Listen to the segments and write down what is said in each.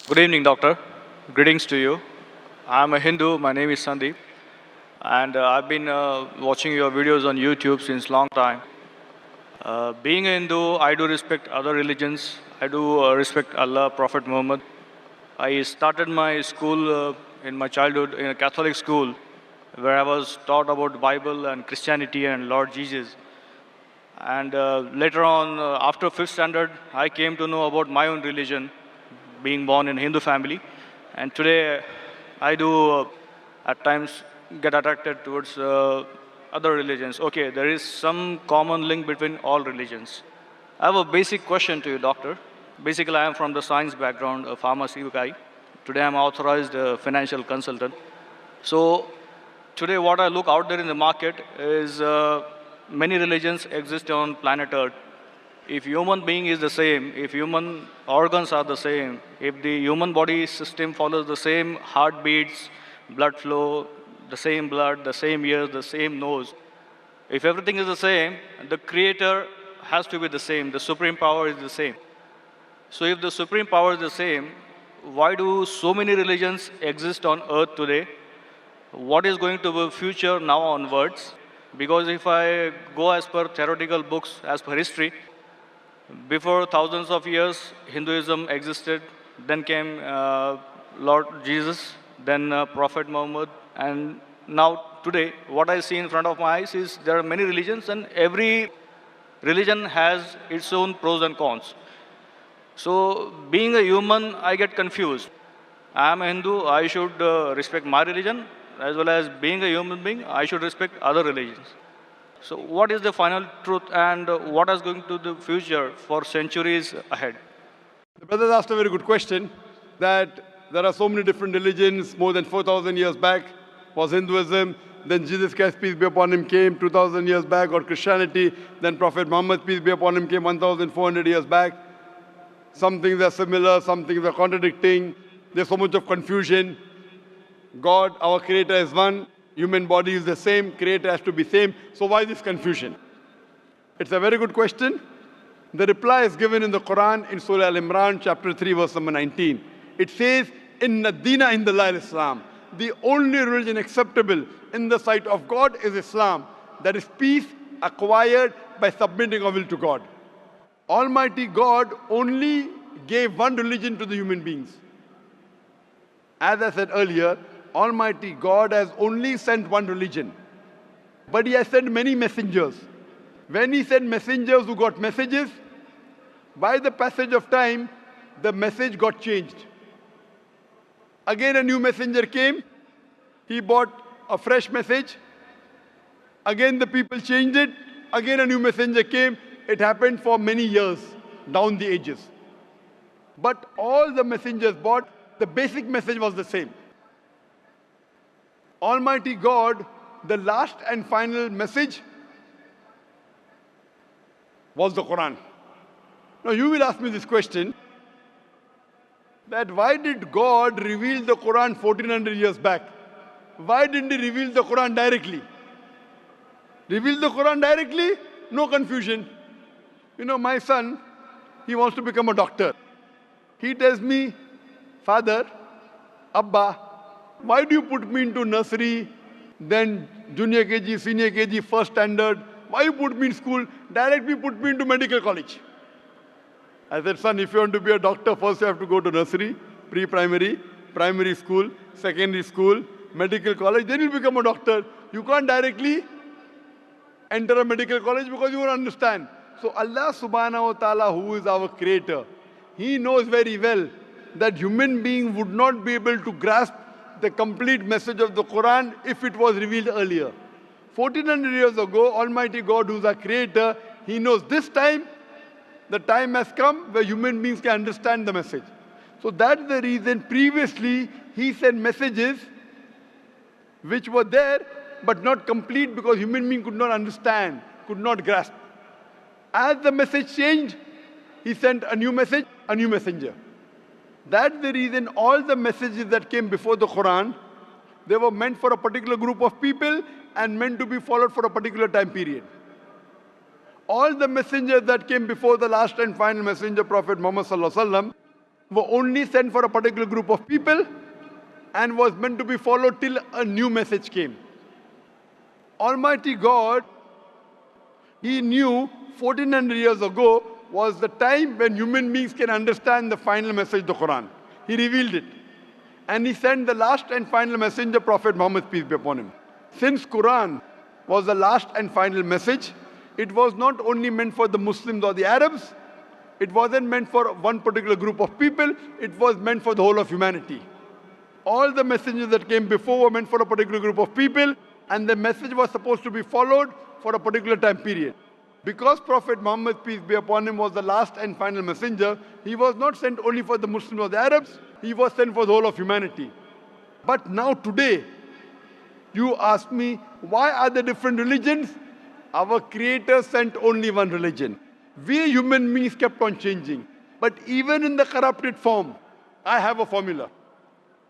Good evening, doctor. Greetings to you. I'm a Hindu. My name is Sandeep, and I've been watching your videos on YouTube since long time. Being a Hindu, I do respect other religions. I do respect Allah, Prophet Muhammad. I started my school in my childhood in a Catholic school, where I was taught about Bible and Christianity and Lord Jesus. And later on, after fifth standard, I came to know about my own religion, being born in a Hindu family. And today, I do at times get attracted towards other religions. Okay, there is some common link between all religions. I have a basic question to you, doctor. Basically, I am from the science background, a pharmacy guy. Today, I'm authorized financial consultant. So, today, what I look out there in the market is many religions exist on planet Earth. If human being is the same, if human organs are the same, if the human body system follows the same heartbeats, blood flow, the same blood, the same ears, the same nose, if everything is the same, the creator has to be the same, the supreme power is the same. So if the supreme power is the same, why do so many religions exist on earth today? What is going to be future now onwards? Because if I go as per theoretical books, as per history, before thousands of years, Hinduism existed. Then came Lord Jesus, then Prophet Muhammad, and now today, what I see in front of my eyes is there are many religions, and every religion has its own pros and cons. So, being a human, I get confused. I am a Hindu, I should respect my religion, as well as being a human being, I should respect other religions. So, what is the final truth, and what is going to the future for centuries ahead? The brother asked a very good question, that there are so many different religions. More than 4,000 years back was Hinduism. Then Jesus Christ, peace be upon him, came 2,000 years back, or Christianity. Then Prophet Muhammad, peace be upon him, came 1,400 years back. Some things are similar, some things are contradicting. There's so much of confusion. God, our creator, is one. Human body is the same. Creator has to be same. So why this confusion? It's a very good question. The reply is given in the Quran in Surah Al-Imran, chapter 3, verse number 19. It says, Inna Dina Indallahil Islam. The only religion acceptable in the sight of God is Islam. That is peace acquired by submitting our will to God. Almighty God only gave one religion to the human beings. As I said earlier, Almighty God has only sent one religion. But He has sent many messengers. When He sent messengers who got messages, by the passage of time, the message got changed. Again a new messenger came. He brought a fresh message. Again the people changed it. Again a new messenger came. It happened for many years, down the ages. But all the messengers brought, the basic message was the same. Almighty God, the last and final message was the Quran. Now you will ask me this question, that why did God reveal the Quran 1400 years back? Why didn't He reveal the Quran directly? Reveal the Quran directly? No confusion. You know, my son, he wants to become a doctor. He tells me, Father, Abba, why do you put me into nursery, then junior KG, senior KG, first standard? Why you put me in school? Directly put me into medical college. I said, son, if you want to be a doctor, first you have to go to nursery, pre-primary, primary school, secondary school, medical college, then you'll become a doctor. You can't directly enter a medical college because you won't understand. So Allah subhanahu wa ta'ala, who is our creator, He knows very well that human being would not be able to grasp the complete message of the Quran if it was revealed earlier. 1400 years ago, Almighty God, who is our creator, He knows this time, the time has come where human beings can understand the message. So that's the reason previously He sent messages which were there but not complete because human being could not understand, could not grasp. As the message changed, He sent a new message, a new messenger. That's the reason all the messages that came before the Quran, they were meant for a particular group of people and meant to be followed for a particular time period. All the messengers that came before the last and final messenger, Prophet Muhammad sallallahu alaihi wasallam, were only sent for a particular group of people and was meant to be followed till a new message came. Almighty God, He knew 1400 years ago was the time when human beings can understand the final message of the Quran. He revealed it. And He sent the last and final messenger, Prophet Muhammad, peace be upon him. Since Quran was the last and final message, it was not only meant for the Muslims or the Arabs, it wasn't meant for one particular group of people, it was meant for the whole of humanity. All the messengers that came before were meant for a particular group of people, and the message was supposed to be followed for a particular time period. Because Prophet Muhammad, peace be upon him, was the last and final messenger, he was not sent only for the Muslims or the Arabs, he was sent for the whole of humanity. But now today, you ask me, why are there different religions? Our Creator sent only one religion. We human beings kept on changing. But even in the corrupted form, I have a formula.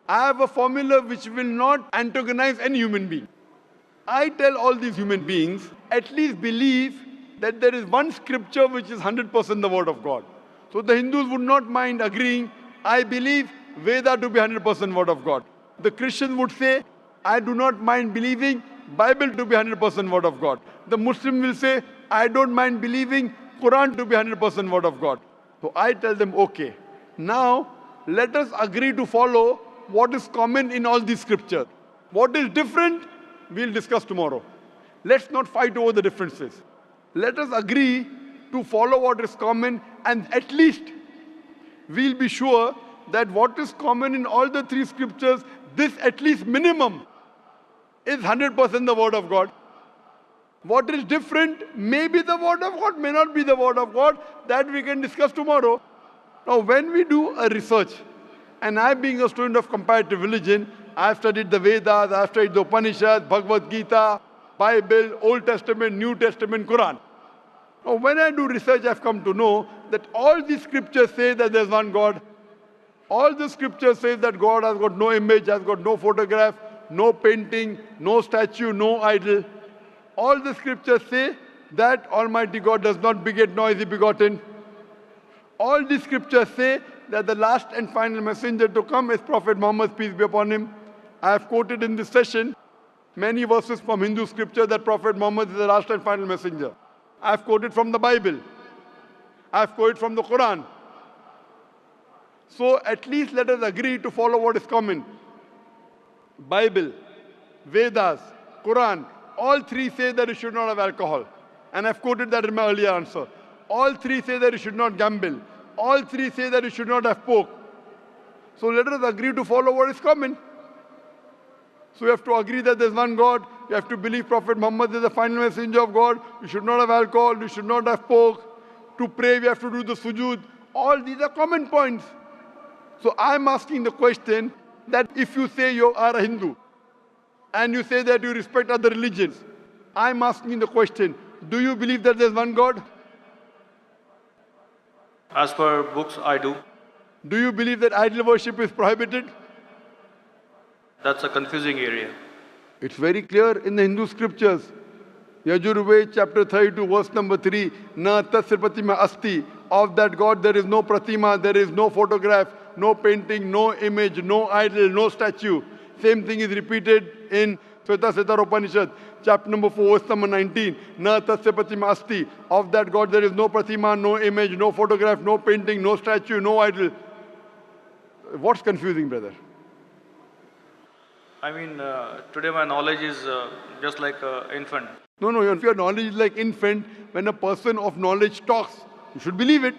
I have a formula which will not antagonize any human being. I tell all these human beings, at least believe that there is one scripture which is 100% the word of God. So the Hindus would not mind agreeing, I believe Veda to be 100% word of God. The Christians would say, I do not mind believing Bible to be 100% word of God. The Muslim will say, I don't mind believing Quran to be 100% word of God. So I tell them, okay, now let us agree to follow what is common in all these scriptures. What is different, we'll discuss tomorrow. Let's not fight over the differences. Let us agree to follow what is common, and at least we'll be sure that what is common in all the three scriptures, this at least minimum is 100% the word of God. What is different may be the word of God, may not be the word of God. That we can discuss tomorrow. Now, when we do a research, and I being a student of comparative religion, I've studied the Vedas, I've studied the Upanishads, Bhagavad Gita, Bible, Old Testament, New Testament, Quran. Now, when I do research, I've come to know that all these scriptures say that there's one God. All the scriptures say that God has got no image, has got no photograph, no painting, no statue, no idol. All the scriptures say that Almighty God does not beget nor is He begotten. All the scriptures say that the last and final messenger to come is Prophet Muhammad, peace be upon him. I have quoted in this session many verses from Hindu scripture that Prophet Muhammad is the last and final messenger. I have quoted from the Bible. I have quoted from the Quran. So at least let us agree to follow what is common. Bible, Vedas, Quran, all three say that you should not have alcohol. And I've quoted that in my earlier answer. All three say that you should not gamble. All three say that you should not have pork. So let us agree to follow what is common. So you have to agree that there's one God. You have to believe Prophet Muhammad is the final messenger of God. You should not have alcohol. You should not have pork. To pray, we have to do the sujood. All these are common points. So I'm asking the question that if you say you are a Hindu and you say that you respect other religions, I'm asking the question, do you believe that there's one God? As per books, I do. Do you believe that idol worship is prohibited? That's a confusing area. It's very clear in the Hindu scriptures. Yajurved chapter 32 verse number 3, Na tasya pratima asti. Of that God there is no pratima, there is no photograph, no painting, no image, no idol, no statue. Same thing is repeated in Shveta Upanishad, chapter number 4, verse number 19. Na tasya pratima asti. Of that God there is no pratima, no image, no photograph, no painting, no statue, no idol. What's confusing, brother? I mean, today my knowledge is just like an infant. No, if your knowledge is like infant, when a person of knowledge talks, you should believe it.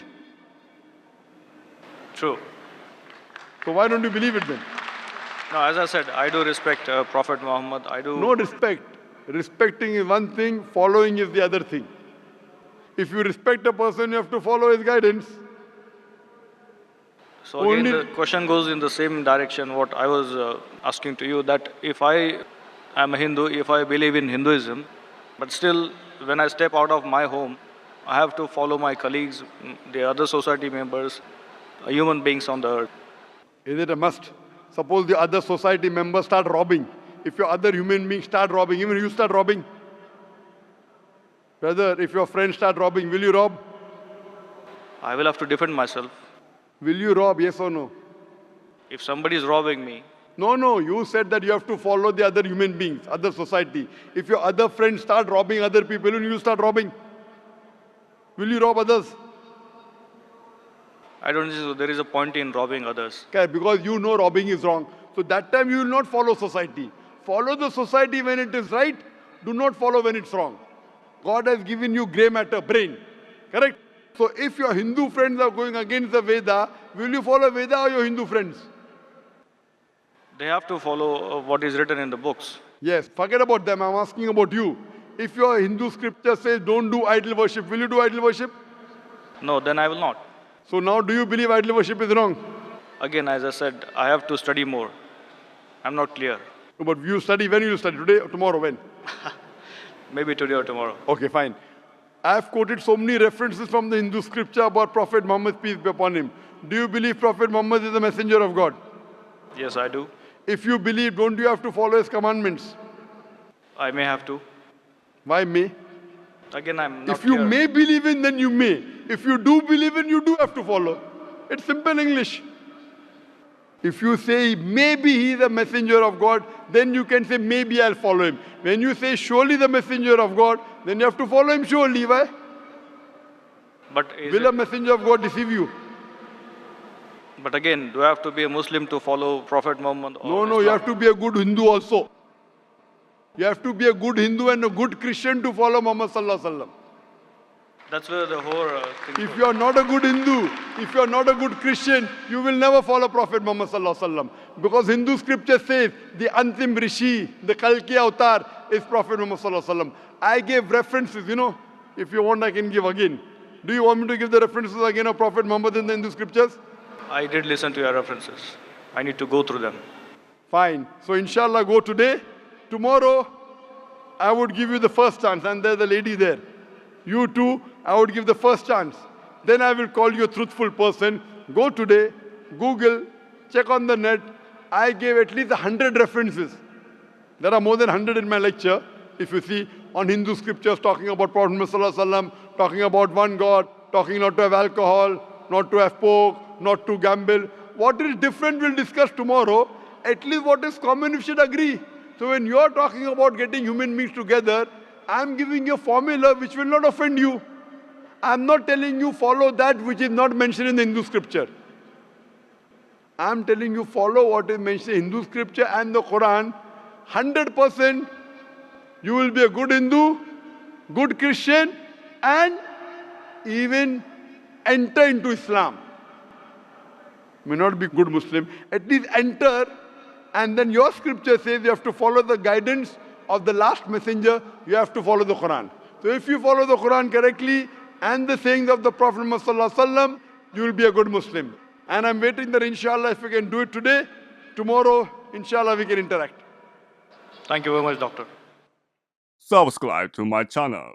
True. So why don't you believe it then? No, as I said, I do respect Prophet Muhammad. I do. No respect. Respecting is one thing, following is the other thing. If you respect a person, you have to follow his guidance. So again, the question goes in the same direction what I was asking to you, that if I am a Hindu, if I believe in Hinduism, but still when I step out of my home, I have to follow my colleagues, the other society members, human beings on the earth. Is it a must? Suppose the other society members start robbing. If your other human beings start robbing, even you start robbing. Brother, if your friends start robbing, will you rob? I will have to defend myself. Will you rob, yes or no? If somebody is robbing me, No, you said that you have to follow the other human beings, other society. If your other friends start robbing other people, will you start robbing? Will you rob others? I don't think there is a point in robbing others. Okay, because you know robbing is wrong. So that time you will not follow society. Follow the society when it is right. Do not follow when it's wrong. God has given you grey matter, brain. Correct? So if your Hindu friends are going against the Veda, will you follow Veda or your Hindu friends? They have to follow what is written in the books. Yes, forget about them. I'm asking about you. If your Hindu scripture says don't do idol worship, will you do idol worship? No, then I will not. So now do you believe idol worship is wrong? Again, as I said, I have to study more. I'm not clear. No, but you study, when will you study? Today or tomorrow? When? Maybe today or tomorrow. Okay, fine. I have quoted so many references from the Hindu scripture about Prophet Muhammad, peace be upon him. Do you believe Prophet Muhammad is the messenger of God? Yes, I do. If you believe, don't you have to follow his commandments? I may have to. Why may? Again, I'm not If you clear. may believe in, then you may. If you do believe in, you do have to follow. It's simple English. If you say maybe he is a messenger of God, then you can say maybe I'll follow him. When you say surely the messenger of God, then you have to follow him surely. Why? But, is Will a it, messenger of God deceive you? but again, do I have to be a Muslim to follow Prophet Muhammad? Or No, you Islam? have to be a good Hindu also. You have to be a good Hindu and a good Christian to follow Muhammad Sallallahu Alaihi Wasallam. That's where the whole thing If goes. you are not a good Hindu, if you are not a good Christian, you will never follow Prophet Muhammad Sallallahu Alaihi Wasallam. Because Hindu scripture says the Antim Rishi, the Kalki Avatar is Prophet Muhammad Sallallahu Alaihi Wasallam. I gave references, If you want, I can give again. Do you want me to give the references again of Prophet Muhammad in the Hindu scriptures? I did listen to your references. I need to go through them. Fine. So inshallah, go today. Tomorrow, I would give you the first chance. And there's a lady there. You too, I would give the first chance. Then I will call you a truthful person. Go today, Google, check on the net. I gave at least 100 references. There are more than 100 in my lecture. If you see, on Hindu scriptures, talking about Prophet Muhammad Sallallahu Alaihi Wasallam, talking about one God, talking not to have alcohol, not to have pork, not to gamble. What is different we'll discuss tomorrow. At least what is common we should agree. So when you're talking about getting human beings together, I'm giving you a formula which will not offend you. I'm not telling you follow that which is not mentioned in the Hindu scripture. I'm telling you follow what is mentioned in Hindu scripture and the Quran. 100% you will be a good Hindu, good Christian, and even enter into Islam. May not be good Muslim, at least enter, and then your scripture says you have to follow the guidance of the last messenger, you have to follow the Quran. So if you follow the Quran correctly and the sayings of the Prophet Muhammad Sallallahu Alaihi Wasallam, you will be a good Muslim. And I'm waiting that inshallah if we can do it today, tomorrow inshallah we can interact. Thank you very much, doctor. Subscribe to my channel.